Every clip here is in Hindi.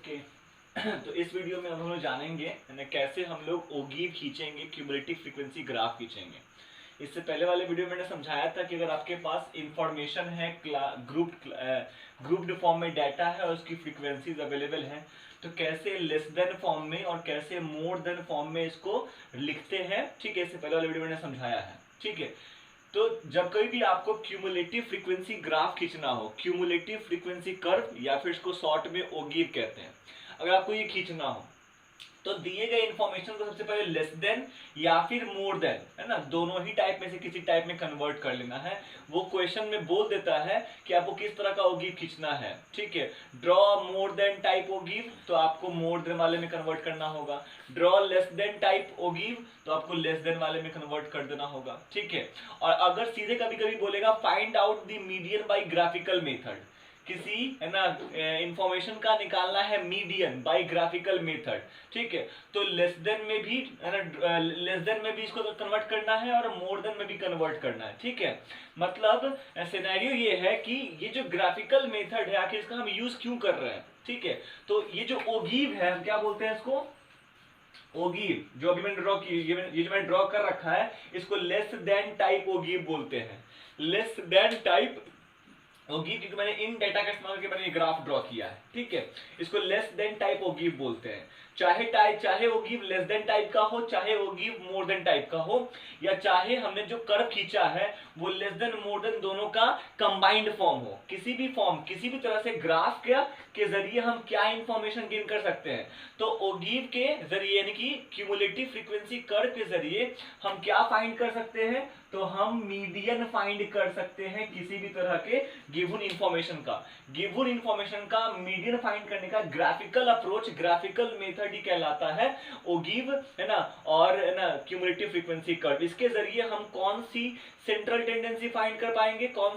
ओके तो इस वीडियो में हम लोग जानेंगे कैसे हम लोग ओगीव खींचेंगे, क्यूमुलेटिव फ्रीक्वेंसी ग्राफ खींचेंगे। इससे पहले वाले वीडियो में मैंने समझाया था कि अगर आपके पास इंफॉर्मेशन है, ग्रुप्ड फॉर्म में डाटा है और उसकी फ्रीक्वेंसीज अवेलेबल हैं, तो कैसे लेस देन फॉर्म में और कैसे मोर देन फॉर्म में इसको लिखते हैं। ठीक है, इससे पहले वाले वीडियो में मैंने समझाया है। ठीक है, तो जब कभी भी आपको क्यूमुलेटिव फ्रीक्वेंसी ग्राफ खींचना हो, क्यूमुलेटिव फ्रीक्वेंसी कर्व या फिर इसको शॉर्ट में ओगीव कहते हैं, अगर आपको ये खींचना हो तो दिए गए इंफॉर्मेशन को सबसे पहले लेस देन या फिर मोर देन, है ना, दोनों ही टाइप में से किसी टाइप में कन्वर्ट कर लेना है। वो क्वेश्चन में बोल देता है कि आपको किस तरह का ओगीव खींचना है। ठीक है, ड्रॉ मोर देन टाइप ओगीव, तो आपको मोर देन वाले में कन्वर्ट करना होगा। ड्रॉ लेस देन टाइप ओगीव, तो आपको लेस देन वाले में कन्वर्ट कर देना होगा। ठीक है, और अगर सीधे कभी कभी बोलेगा find out the median by graphical method, किसी है ना इंफॉर्मेशन का निकालना है मीडियन बाय ग्राफिकल मेथड। ठीक है, तो लेस देन में भी है ना, लेस देन में भी इसको कन्वर्ट करना है और मोर देन में भी कन्वर्ट करना है। ठीक है, मतलब सिनेरियो ये है कि ये जो ग्राफिकल मेथड है आखिर इसका हम यूज क्यों कर रहे हैं। ठीक है, तो ये जो ओगीव है हम क्या बोलते हैं इसको, ओगीव, जो अभी मैंने ड्रॉ की, ये जो मैंने ड्रॉ कर रखा है इसको लेस देन टाइप ओगीव बोलते हैं। लेस देन टाइप ओगीव, क्योंकि मैंने इन डेटा का इस्तेमाल करके मैंने ये ग्राफ ड्रॉ किया है। ठीक है, इसको लेस देन टाइप ओगीव बोलते हैं। चाहे ओगीव लेस देन टाइप का हो, चाहे ओगीव मोर देन टाइप का हो, या चाहे हमने जो कर्व खींचा है वो लेस देन मोर देन दोनों का कंबाइंड फॉर्म हो, किसी भी फॉर्म, किसी भी तरह से ग्राफ के जरिए हम क्या इंफॉर्मेशन गेन कर सकते हैं। तो ओगीव के जरिए यानी कि क्यूमुलेटिव फ्रीक्वेंसी कर्व के जरिए हम क्या फाइंड कर सकते हैं, तो हम मीडियन फाइंड कर सकते हैं किसी भी तरह के गिवन इंफॉर्मेशन का मीडियन फाइंड करने का ग्राफिकल अप्रोच, ग्राफिकल मेथड ही कहलाता है ओगीव, है ना, और है ना क्यूमुलेटिव फ्रीक्वेंसी कर्व। इसके जरिए हम कौन सी सेंट्रल टेंडेंसी फाइंड कर पाएंगे, कौन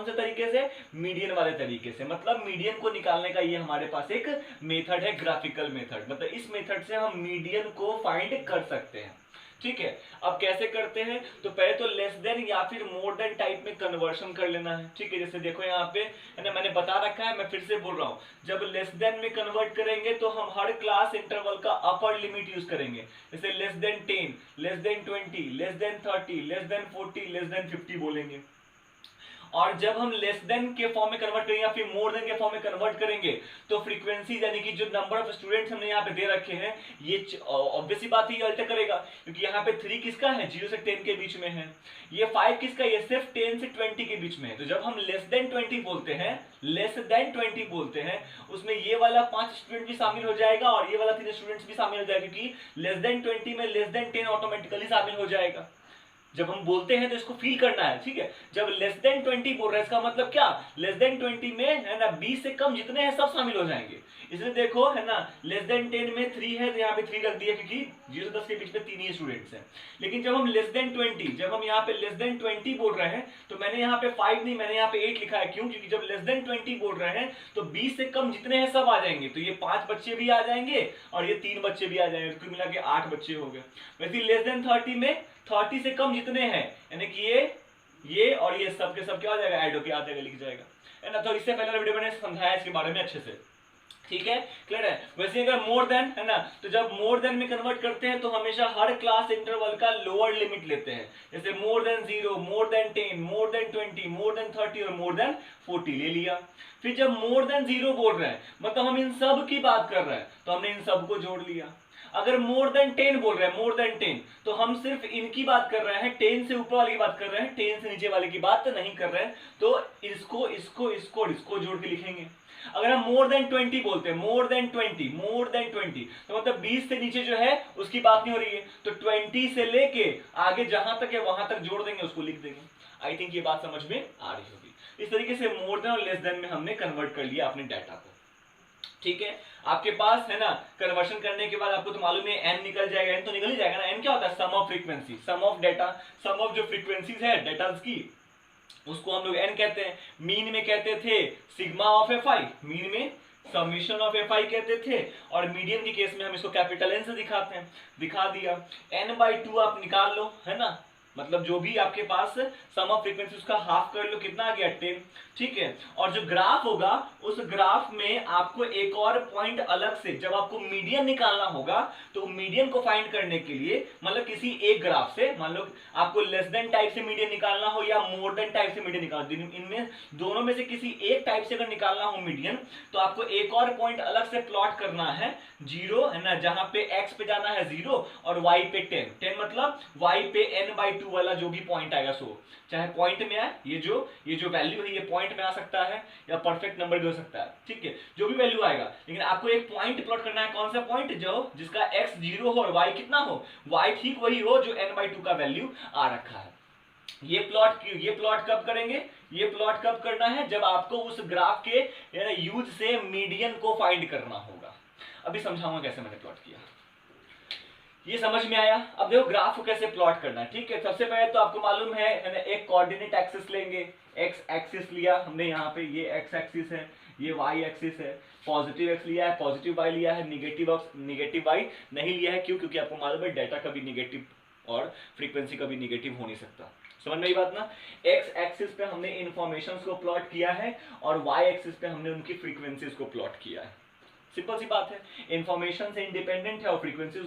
से तरीके से, मीडियन वाले तरीके से। मतलब मीडियन को निकालने का ये हमारे पास एक मेथड है, ग्राफिकल मेथड। मतलब इस मेथड से हम मीडियन को फाइंड कर सकते हैं। ठीक है, अब कैसे करते हैं, तो पहले तो लेस देन या फिर मोर देन टाइप में कन्वर्शन कर लेना है। ठीक है, जैसे देखो यहाँ पे है ना, मैंने बता रखा है, मैं फिर से बोल रहा हूँ, जब लेस देन में कन्वर्ट करेंगे तो हम हर क्लास इंटरवल का अपर लिमिट यूज करेंगे। जैसे less than 10, less than 20, less than 30, less than 40, less than 50 बोलेंगे। और जब हम लेस देन के फॉर्म में कन्वर्ट करेंगे या फिर मोर देन के फॉर्म में कन्वर्ट करेंगे तो फ्रीक्वेंसी यानी कि जो नंबर ऑफ स्टूडेंट्स हमने यहाँ पे दे रखे हैं, ये ऑब्वियस बात है, ये अल्टर करेगा, क्योंकि यहाँ पे 3 किसका है, 0 से 10 के बीच में है। ये 5 किसका, ये सिर्फ 10 से 20 के बीच में है। तो जब हम लेस देन 20 बोलते हैं, लेस देन 20 बोलते हैं, उसमें ये वाला 5 स्टूडेंट भी शामिल हो जाएगा और ये वाला 3 स्टूडेंट्स भी शामिल हो जाएगा, क्योंकि लेस देन 20 में लेस देन 10 ऑटोमेटिकली शामिल हो जाएगा। जब हम बोलते हैं तो इसको फील करना है। ठीक है, जब लेस देन 20 बोल रहे हैं इसका मतलब क्या, लेस देन 20 में है ना 20 से कम जितने हैं सब शामिल हो जाएंगे। इसलिए देखो है ना, लेस देन 10 में 3 है तो यहाँ पे 3 रख दिया, क्योंकि 0 से 10 के बीच में 3 ही स्टूडेंट्स हैं। लेकिन जब हम लेस देन 20, जब हम यहाँ पे लेस देन 20 बोल रहे हैं तो मैंने यहाँ पे 5 नहीं, मैंने यहाँ पे 8 लिखा है। क्यों, क्योंकि जब लेस देन 20 बोल रहे हैं तो 20 से कम जितने हैं सब आ जाएंगे। तो ये 5 बच्चे भी आ जाएंगे और ये 3 बच्चे भी आ जाएंगे, तो कुल मिला के 8 बच्चे हो गए। वैसे लेस देन 30 में 30 से कम जितने हैं, यानी कि ये और ये सब के सब क्या हो जाएगा, ऐड होके आ जाएगा, लिख जाएगा, है ना। तो इससे पहले वीडियो मैंने समझाया इसके बारे में अच्छे से। ठीक है, क्लियर है। वैसे अगर मोर देन है ना, तो जब मोर देन में कन्वर्ट करते हैं तो हमेशा हर क्लास इंटरवल का लोअर लिमिट लेते हैं। जैसे more than 0, more than 10, more than 20, more than 30 और मोर देन 40 ले लिया। फिर जब मोर देन 0 बोल रहे हैं, मतलब हम इन सब की बात कर रहे हैं, तो हमने इन सब को जोड़ लिया। अगर मोर देन 10 बोल रहे हैं, मोर देन 10, तो हम सिर्फ इनकी बात कर रहे हैं, 10 से ऊपर वाली की बात कर रहे हैं, 10 से नीचे वाले की बात नहीं कर रहे हैं। तो इसको जोड़ के लिखेंगे। अगर हम मोर देन 20 बोलते हैं, मोर देन 20, तो मतलब 20 से नीचे जो है उसकी बात नहीं हो रही है, तो 20 से लेके आगे जहां तक है वहां तक जोड़ देंगे, उसको लिख देंगे। आई थिंक ये बात समझ में आ रही होगी। इस तरीके से मोर देन और लेस देन में हमने कन्वर्ट कर लिया अपने डाटा को। ठीक है, आपके पास है ना कन्वर्शन करने के बाद आपको तो मालूम है एन निकल जाएगा, एन तो निकल ही जाएगा ना। एन क्या होता है, sum of frequency, sum of data, sum of जो फ्रीक्वेंसीज है डेटास की, उसको हम लोग एन कहते हैं। मीन में कहते थे sigma of F I, mean में समीशन ऑफ एफ आई कहते थे, और मीडियन के केस में हम इसको कैपिटल एन से दिखाते हैं, दिखा दिया। n/2 आप निकाल लो, है ना, मतलब जो भी आपके पास सम ऑफ फ्रीक्वेंसी उसका हाफ कर लो, कितना आ गया 10, ठीक है। और जो ग्राफ होगा उस ग्राफ में आपको एक और पॉइंट अलग से, जब आपको मीडियन निकालना होगा तो मीडियन को फाइंड करने के लिए मतलब किसी एक ग्राफ से, मान लो आपको लेस देन टाइप से मीडियन निकालना हो या मोर देन टाइप से मीडियन निकालना, इनमें दोनों में से किसी एक टाइप से अगर निकालना हो मीडियन, तो आपको एक और पॉइंट अलग से प्लॉट करना है, 0 है ना, जहां पे x पे जाना है 0 और y पे 10 मतलब y पे n/2 वाला जो भी पॉइंट आएगा, सो चाहे पॉइंट में आए, ये जो वैल्यू है ये पॉइंट में आ सकता है या परफेक्ट नंबर भी हो सकता है, ठीक है, जो भी वैल्यू आएगा, लेकिन आपको एक पॉइंट प्लॉट करना है। कौन सा पॉइंट? जो जिसका x 0 हो और y कितना हो, y ठीक वही हो जो n/2 का वैल्यू आ रखा है। ये प्लॉट कब करेंगे? ये प्लॉट कब करना है? जब आपको उस ग्राफ के यूज से मीडियन को फाइंड करना होगा। अभी समझाऊंगा कैसे मैंने प्लॉट किया, ये समझ में आया। अब देखो ग्राफ को कैसे प्लॉट करना है, ठीक है। सबसे पहले तो आपको मालूम है ना, एक कोऑर्डिनेट एक्सिस लेंगे, एक्स एक्सिस लिया हमने, यहाँ पे ये एक्स एक्सिस है, ये वाई एक्सिस है, पॉजिटिव एक्स लिया है, पॉजिटिव वाई लिया है, निगेटिव वाई नहीं लिया है। क्यों? क्योंकि आपको मालूम है डाटा कभी निगेटिव और फ्रीक्वेंसी कभी निगेटिव हो नहीं सकता। समझ में आई बात ना। एक्स एक्सिस पे हमने इंफॉर्मेशंस को प्लॉट किया है और वाई एक्सिस पे हमने उनकी फ्रीक्वेंसीज को प्लॉट किया है। सिंपल सी बात है, इंफॉर्मेशन से इंडिपेंडेंट है और फ्रीक्वेंसी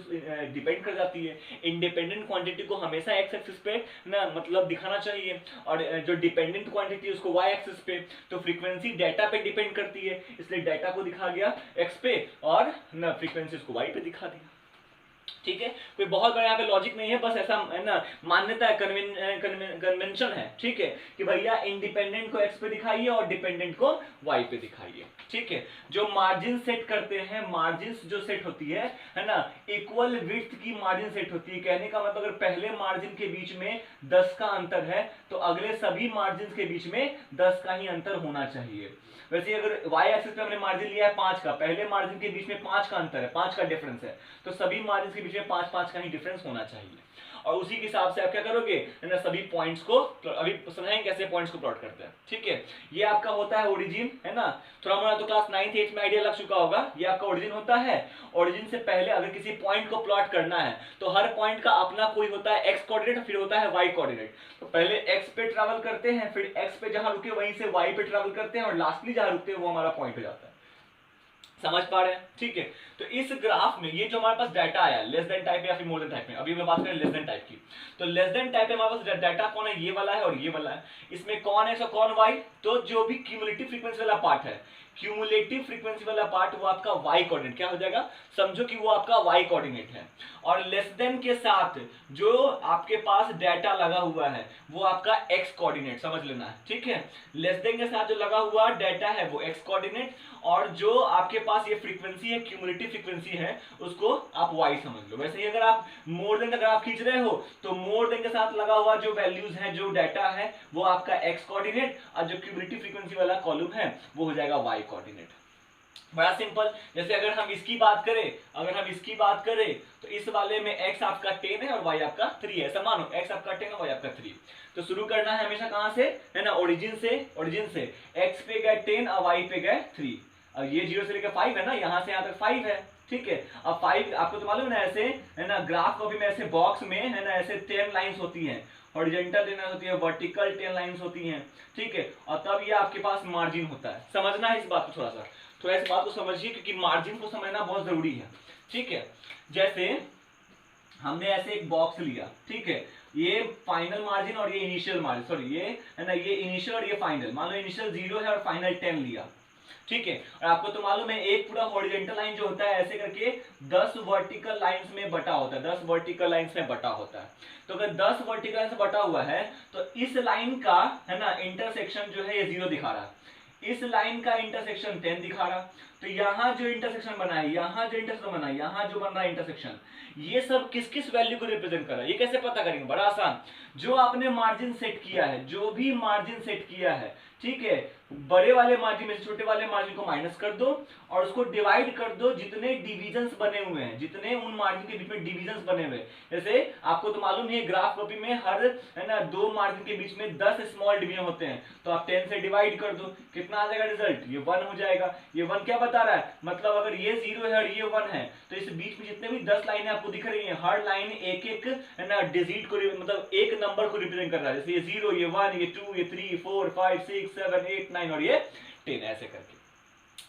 डिपेंड कर जाती है। इंडिपेंडेंट क्वांटिटी को हमेशा एक्स एक्सिस पे ना मतलब दिखाना चाहिए, और जो डिपेंडेंट क्वांटिटी है उसको वाई एक्सिस पे। तो फ्रीक्वेंसी डाटा पे डिपेंड करती है, इसलिए डाटा को दिखा गया एक्स पे और ना फ्रीक्वेंसी को वाई पे दिखा दिया, ठीक है। कोई बहुत बड़ा यहाँ पे लॉजिक नहीं है, बस ऐसा है ना, मान्यता है, कन्वेंशन है, ठीक है, कि भैया इंडिपेंडेंट को एक्स पे दिखाइए और डिपेंडेंट को वाई पे दिखाइए, ठीक है। जो मार्जिन सेट करते हैं, मार्जिन जो सेट होती है ना, इक्वल विड्थ की मार्जिन सेट होती है। कहने का मतलब अगर पहले मार्जिन के बीच में 10 का अंतर है तो अगले सभी मार्जिन के बीच में 10 का ही अंतर होना चाहिए। वैसे अगर वाई एक्सिस पे हमने मार्जिन लिया है 5 का, पहले मार्जिन के बीच में 5 का अंतर है, 5 का डिफरेंस है, तो सभी मार्जिन के बीच में 5-5 का ही डिफरेंस होना चाहिए। और उसी के हिसाब से आप क्या करोगे ना, सभी पॉइंट्स को, अभी समझाएंगे कैसे पॉइंट्स को प्लॉट करते हैं, ठीक है। ये आपका होता है ओरिजिन, है ना, थोड़ा मोड़ा तो क्लास 9th 8th में आइडिया लग चुका होगा। ये आपका ओरिजिन होता है। ओरिजिन से पहले अगर किसी पॉइंट को प्लॉट करना है तो हर पॉइंट का अपना कोई होता है एक्स कोऑर्डिनेट, फिर होता है वाई कोऑर्डिनेट। तो पहले एक्स पे ट्रैवल करते हैं, फिर एक्स पे जहां रुके वहीं से वाई पे ट्रैवल करते हैं और लास्टली जहां रुकते हैं वो हमारा पॉइंट हो जाता है। समझ पा रहे हैं, ठीक है। तो इस ग्राफ में ये जो हमारे पास डाटा आया लेस देन टाइप या फिर मोर देन टाइप में, अभी मैं बात करें लेस देन टाइप की, तो लेस देन टाइप में हमारे पास डाटा कौन है, ये वाला है और ये वाला है। इसमें कौन है, कौन वाई, तो जो भी क्यूमुलेटिव फ्रीक्वेंसी वाला पार्ट है, क्यूमुलेटिव फ्रीक्वेंसी वाला पार्ट वो आपका वाई कोऑर्डिनेट क्या हो जाएगा, समझो कि वो आपका वाई कोऑर्डिनेट है। और लेस देन के साथ जो आपके पास डाटा लगा हुआ है वो आपका एक्स कोऑर्डिनेट, समझ लेना है, ठीक है। लेस देन के साथ जो लगा हुआ डाटा है वो एक्स कोऑर्डिनेट, और जो आपके पास ये फ्रीक्वेंसी है, क्यूमुलेटिव फ्रीक्वेंसी है, उसको आप वाई समझ लो। वैसे ही अगर आप मोर देन का ग्राफ खींच रहे हो तो मोर देन के साथ लगा हुआ जो वैल्यूज है, जो डाटा है, वो आपका एक्स कोऑर्डिनेट, और जो क्यूमुलेटिव फ्रीक्वेंसी वाला कॉलम है वो हो जाएगा वाई कोऑर्डिनेट। बड़ा सिंपल। जैसे अगर हम इसकी बात करें तो इस वाले में x आपका 10 है और y आपका 3 है। ऐसा मानो x आपका 10 और y आपका 3। तो शुरू करना है हमेशा कहां से, है ना, ओरिजिन से। x पे गए 10 और y पे गए 3। अब ये 0 से लेकर 5 है ना, यहां से यहां तक 5 है, ठीक है। अब 5 आपको तो मालूम है ना, ऐसे है ना, ग्राफ कॉपी में ऐसे बॉक्स में है ना, ऐसे 10 लाइंस होती हैं, हॉरिजॉन्टल लाइन होती है, वर्टिकल 10 लाइंस होती हैं, ठीक है। और तब ये आपके पास मार्जिन होता है। समझना है इस बात को, थोड़ा इस बात को समझिए, क्योंकि मार्जिन को समझना बहुत जरूरी है, ठीक है। जैसे हमने ऐसे एक बॉक्स लिया, ठीक है, ये फाइनल मार्जिन और ये इनिशियल मार्जिन, सॉरी ये है ना, ये इनिशियल और ये फाइनल, मान लो इनिशियल 0 है और फाइनल 10 लिया, ठीक है। और आपको तो मालूम है एक पूरा हॉरिजॉन्टल लाइन जो होता है ऐसे करके 10 वर्टिकल लाइंस में बटा होता है, 10 वर्टिकल लाइंस में बटा होता है। तो अगर 10 वर्टिकल लाइन से बटा हुआ है तो इस लाइन का है ना इंटरसेक्शन जो है ये 0 दिखा रहा है, इस लाइन का इंटरसेक्शन 10 दिखा रहा। तो यहाँ जो इंटरसेक्शन बना है, यहाँ जो इंटरसेक्शन बना है, यहाँ जो बन रहा है इंटरसेक्शन, ये सब किस किस वैल्यू को रिप्रेजेंट कर रहा है, ये कैसे पता करेंगे, बड़ा आसान। जो आपने मार्जिन सेट किया है, जो भी मार्जिन सेट किया है, ठीक है, बड़े वाले मार्जिन में से छोटे वाले मार्जिन को माइनस कर दो और उसको डिवाइड कर दो जितने डिविजन्स बने हुए हैं, जितने उन मार्जिन के बीच में डिविजन्स बने हुए हैं। जैसे आपको तो मालूम है ग्राफ कॉपी में हर है ना 2 मार्जिन के बीच में 10 स्मॉल डिवीजन होते हैं, तो आप 10 से डिवाइड कर दो, कितना कितना आ जाएगा रिजल्ट, ये 1 हो जाएगा। ये 1 क्या बता रहा है, मतलब अगर ये 0 है और ये 1 है तो इस बीच में जितने भी 10 लाइनें आपको दिख रही हैं, हर लाइन एक एक है ना डिजिट को, मतलब एक नंबर को रिप्रेजेंट कर रहा है। जैसे ये 0, ये 1, ये 2, ये 3, 4, 5, 6, 7, 8, 9 और ये 10, ऐसे करके।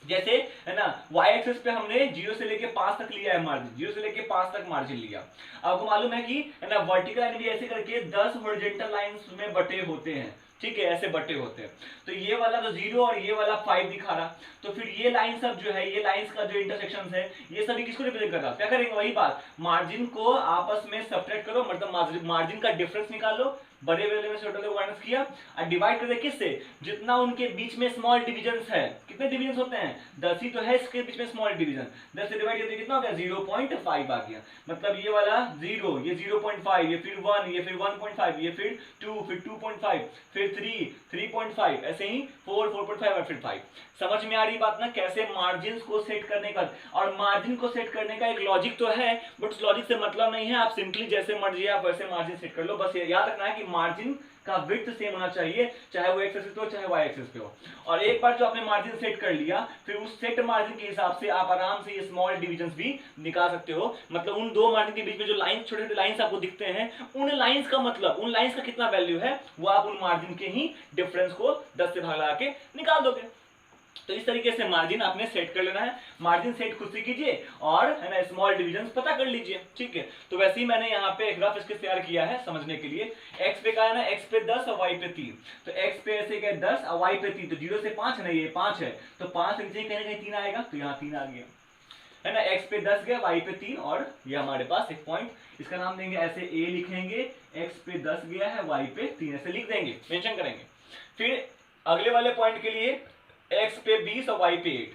जैसे है ना y एक्सिस पे हमने 0 से लेके 5 तक लिया है मार्जिन, 0 से लेके 5 तक मार्जिन लिया। आपको मालूम है कि है ना वर्टिकल लाइन भी ऐसे करके 10 हॉरिजॉन्टल लाइंस में बटे होते हैं, ठीक है, ऐसे बटे होते हैं। तो ये वाला तो 0 और ये वाला 5 दिखा रहा, तो फिर ये लाइन सब जो है, ये लाइंस का जो इंटरसेक्शन है, ये सभी किसको रिप्रेजेंट कर रहा है? क्या करेंगे, वही बात, मार्जिन को आपस में सब्ट्रैक्ट करो, मतलब मार्जिन का डिफरेंस निकालो, बड़े वाले में छोटे को माइनस किया और डिवाइड कर दे किससे, जितना उनके बीच में स्मॉल डिविजन्स है। कितने डिविजन्स होते हैं, 10 ही तो है इसके बीच में स्मॉल डिवीजन, 10 से डिवाइड करके कितना हो गया, 0.5 आ गया। मतलब ये वाला 0, ये 0.5, ये फिर 1, ये फिर 1.5, ये फिर 2, फिर 2.5, फिर 3, 3.5, ऐसे ही 4, 4.5 और फिर 5। समझ में आ रही बात ना, कैसे मार्जिन को सेट करने का। और मार्जिन को सेट करने का एक लॉजिक तो है, बट उस लॉजिक से मतलब नहीं है, आप सिंपली जैसे मर्जी आप वैसे मार्जिन सेट कर लो। बस ये याद रखना है कि मार्जिन का विड्थ सेम होना चाहिए, चाहे वो एक्स एक्सिस पे हो चाहे वाई एक्सिस पे हो। और एक बार जो आपने मार्जिन सेट कर लिया, फिर उस सेट मार्जिन के हिसाब से आप आराम से ये स्मॉल डिविजन्स भी निकाल सकते हो। मतलब उन दो मार्जिन के बीच में जो लाइंस, छोटे छोटे लाइंस आपको दिखते हैं, उन लाइंस का मतलब, उन लाइंस का कितना वैल्यू है, वो आप उन मार्जिन के ही डिफरेंस को 10 से भाग लगा के निकाल दोगे। तो इस तरीके से मार्जिन आपने सेट कर लेना है। मार्जिन सेट खुद से कीजिए और है ना स्मॉल डिविजन्स पता कर लीजिए, ठीक है। तो वैसे ही मैंने यहाँ पे ग्राफ इसके तैयार किया है समझने के लिए। x पे का है ना, x पे 10 और y पे 3, तो x पे ऐसे क्या 10 और y पे 3, तो 0 से 5 है ना, ये 5 है, तो 5 से नीचे कहीं ना कहीं 3 आएगा, तो यहाँ 3 आ गया, है ना। x पे 10 गया, y पे 3, और ये हमारे पास एक पॉइंट, इसका नाम देंगे ऐसे a लिखेंगे, x पे 10 गया है, y पे 3, ऐसे लिख देंगे, मेंशन करेंगे। फिर अगले वाले पॉइंट के लिए x पे 20 और y पे 8,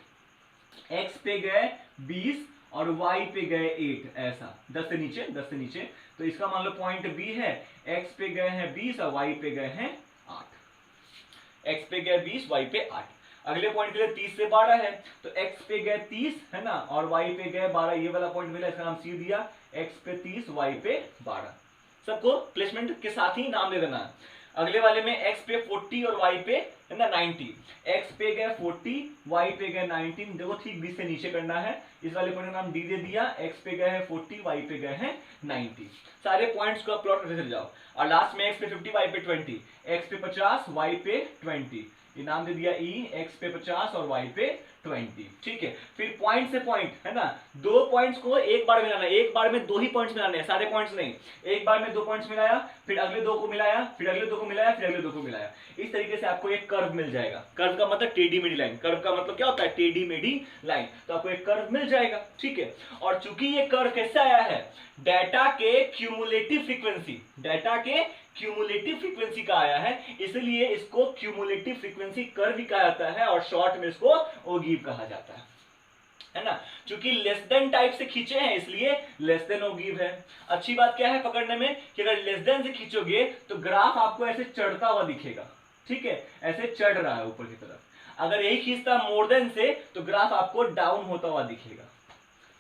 x पे गए 20 और y पे गए 8, ऐसा 10 से नीचे, 10 से नीचे। तो इसका मान लो पॉइंट b है, x पे गए हैं 20 और y पे गए हैं 8, x पे गए 20, y पे 8। अगले पॉइंट के लिए 30 से 12 है, तो x पे गए 30 है ना, और y पे गए 12, ये वाला पॉइंट मिला, इसका नाम C दिया, x पे 30, y पे 12। सबको प्लेसमेंट के साथ ही नाम दे देना है। अगले वाले में x पे 40 और y पे है ना 90, x पे गए 40, y पे गए 19, देखो ठीक 20 से नीचे करना है। इस वाले पॉइंट का नाम d दे दिया, x पे गए हैं 40, y पे गए हैं 90। सारे पॉइंट्स को प्लॉट करते चले जाओ, और लास्ट में x पे 50, y पे 20, x पे 50, y पे 20, ये नाम दे दिया e, x पे 50 और y पे 20, ठीक है। फिर पॉइंट से पॉइंट है ना, दो पॉइंट्स को एक बार मिलाना है, एक बार में दो ही पॉइंट्स मिलाने हैं, सारे पॉइंट्स नहीं, एक बार में दो पॉइंट्स मिलाया, फिर अगले दो को मिलाया, फिर अगले दो को मिलाया, फिर अगले दो को मिलाया। इस तरीके से आपको एक कर्व मिल जाएगा। कर्व का मतलब टेढ़ी मेढ़ी लाइन, कर्व का मतलब क्या होता है, टेढ़ी मेढ़ी लाइन। तो आपको एक कर्व मिल जाएगा, ठीक है। और चूंकि ये कर्व कैसे आया है, डाटा के क्यूमुलेटिव फ्रीक्वेंसी, डाटा के क्यूमुलेटिव फ्रीक्वेंसी का आया है, इसलिए इसको क्यूमुलेटिव फ्रीक्वेंसी कर्व भी कहा जाता है, और शॉर्ट में इसको ओगीव कहा जाता है ना। क्योंकि लेस देन टाइप से खींचे हैं इसलिए लेस देन ओगीव है। अच्छी बात क्या है पकड़ने में, कि अगर लेस देन से खींचोगे तो ग्राफ आपको ऐसे चढ़ता हुआ दिखेगा, ठीक है, ऐसे चढ़ रहा है ऊपर की तरफ। अगर यही खींचता मोर देन से तो ग्राफ आपको डाउन होता हुआ दिखेगा।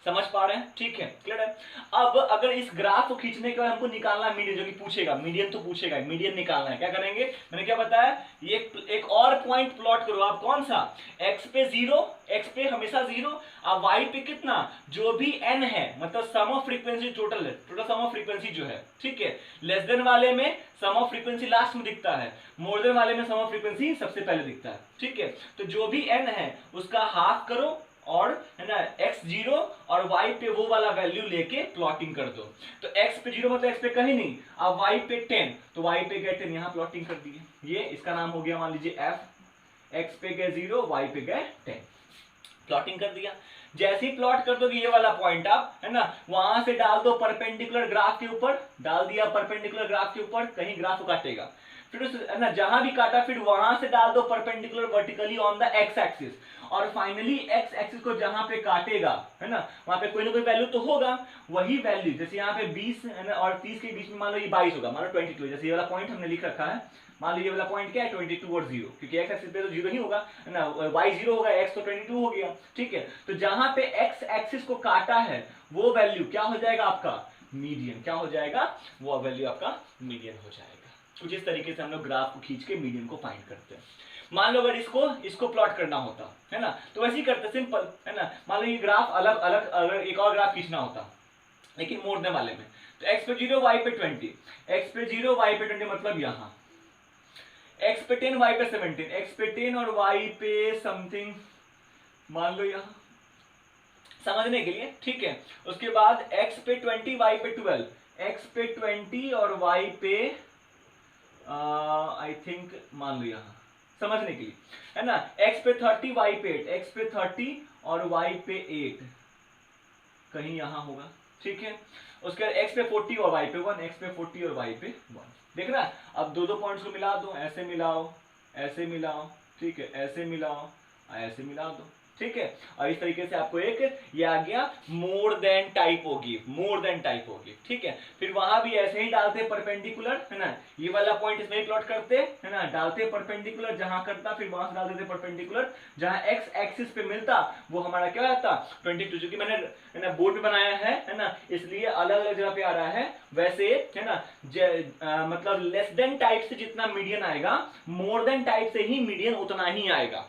समझ पा रहे हैं, ठीक है, क्लियर है। अब अगर इस ग्राफ को खींचने के बाद हमको निकालना मीडियन, जो कि पूछेगा, मीडियन तो पूछेगा, मीडियन निकालना है, क्या करेंगे, मैंने क्या बताया, ये एक और पॉइंट प्लॉट करो आप, कौन सा, x पे 0, x पे हमेशा 0, और y पे कितना, जो भी n है, मतलब सम ऑफ फ्रीक्वेंसी टोटल है, टोटल सम ऑफ फ्रीक्वेंसी जो है, ठीक है। लेस देन वाले में सम ऑफ फ्रीक्वेंसी लास्ट में दिखता है, मोर देन वाले में सम ऑफ फ्रीक्वेंसी सबसे पहले दिखता है, ठीक है। तो जो भी n है उसका हाफ करो, और है ना x0 और y पे वो वाला वैल्यू लेके प्लॉटिंग कर दो। तो x पे 0 मतलब x पे कहीं नहीं, अब y पे 10, तो y पे गए 10, यहां प्लॉटिंग कर दिए, ये इसका नाम हो गया मान लीजिए f, x पे गए 0, y पे गए 10, प्लॉटिंग कर दिया। जैसे ही प्लॉट कर दोगे ये वाला पॉइंट आप, है ना, वहां से डाल दो परपेंडिकुलर ग्राफ के ऊपर, डाल दिया परपेंडिकुलर ग्राफ के ऊपर, कहीं ग्राफ काटेगा, फिर उस है ना जहां भी काटा फिर वहां से डाल दो perpendicular vertically on the x axis, और फाइनली एक्स एक्सिस को जहां पे काटेगा, है ना, वहां पे कोई ना कोई वैल्यू तो होगा, वही वैल्यू, जैसे यहाँ पे 20 है ना और 30 के बीच में मान लो ये 22 होगा, मान लो 22, जैसे ये वाला पॉइंट हमने लिख रखा है, मान लो ये वाला पॉइंट क्या है 22 और 0, क्योंकि एक्स एक्सिस पे तो 0 ही होगा, है ना, y 0 होगा, x तो 22 हो गया, ठीक है। तो जहां पे x एक्सिस को काटा है वो वैल्यू क्या हो जाएगा आपका, मीडियन, क्या हो जाएगा, वो वैल्यू आपका मीडियन हो जाएगा। कुछ इस तरीके से हम लोग ग्राफ को खींच के मीडियन को फाइंड करते हैं। मान लो अगर इसको प्लॉट करना होता है ना, तो वैसे ही करते, सिंपल है ना। मान लो ये ग्राफ अलग अलग, अगर एक और ग्राफ खींचना होता लेकिन मोड़ने वाले में, तो x पे 0 y पे 20, x पे 0 y पे 20 मतलब यहां x पे 10 y पे 17, x पे 10 और y पे समथिंग मान लो यहां, समझने के लिए, ठीक है। उसके बाद x पे 20 y पे 12, x पे 20 और y पे आई थिंक मान लो यहां, समझने के लिए, है ना। x पे 30 y पे 8, x पे 30 और y पे 8 कहीं यहां होगा, ठीक है। उसके बाद x पे 40 और y पे 1, x पे 40 और y पे 1, देख रहा है। अब दो पॉइंट्स को मिला दो, ऐसे मिलाओ, ऐसे मिलाओ, ठीक है, ऐसे मिलाओ, ऐसे मिला दो, ठीक है। और इस तरीके से आपको एक ये आ गया मोर देन टाइप होगी, मोर देन टाइप होगी, ठीक है। फिर वहां भी ऐसे ही डालते परपेंडिकुलर, है ना, ये वाला पॉइंट इसमें ही प्लॉट करते, है ना, डालते परपेंडिकुलर जहां करता, फिर वहां से डाल देते परपेंडिकुलर जहां एक्स एक्सिस पे मिलता, वो हमारा क्या आता 22, जो कि मैंने, है ना, बोर्ड पे बनाया है ना, इसलिए अलग अलग जगह पे आ रहा है। वैसे, है ना, मतलब लेस देन टाइप से जितना मीडियन आएगा, मोर देन टाइप से ही मीडियन उतना ही आएगा,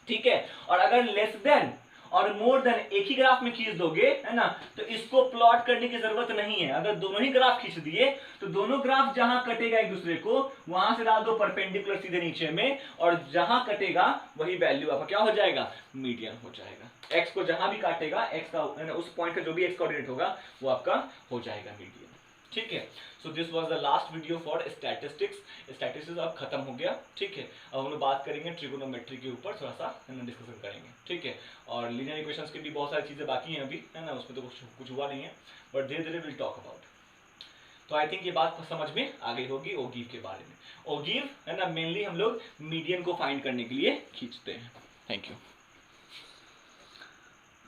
ठीक है। और अगर लेस देन और मोर देन एक ही ग्राफ में खींच दोगे, है ना, तो इसको प्लॉट करने की जरूरत नहीं है। अगर दोनों ही ग्राफ खींच दिए तो दोनों ग्राफ जहां कटेगा एक दूसरे को, वहां से डाल दो परपेंडिकुलर सीधे नीचे में, और जहां कटेगा वही वैल्यू आपका क्या हो जाएगा, मीडियन हो जाएगा। एक्स को जहां भी काटेगा, एक्स का, है ना, उस पॉइंट का जो भी एक्स कोऑर्डिनेट होगा वो आपका हो जाएगा मीडियन, ठीक है। So this was the last video for statistics. Statistics अब खत्म हो गया, ठीक है। अब हम लोग बात करेंगे ट्रिगोनोमेट्री के ऊपर, थोड़ा सा डिस्कशन करेंगे, ठीक है। और लीनियर इक्वेशंस की भी बहुत सारी चीजें बाकी हैं अभी, है ना, उसमें तो कुछ हुआ नहीं है, बट धीरे धीरे विल टॉक अबाउट। तो आई थिंक ये बात समझ में आ गई होगी ओगीव के बारे में। ओगीव, है ना, मेनली हम लोग मीडियन को फाइंड करने के लिए खींचते हैं। Thank you.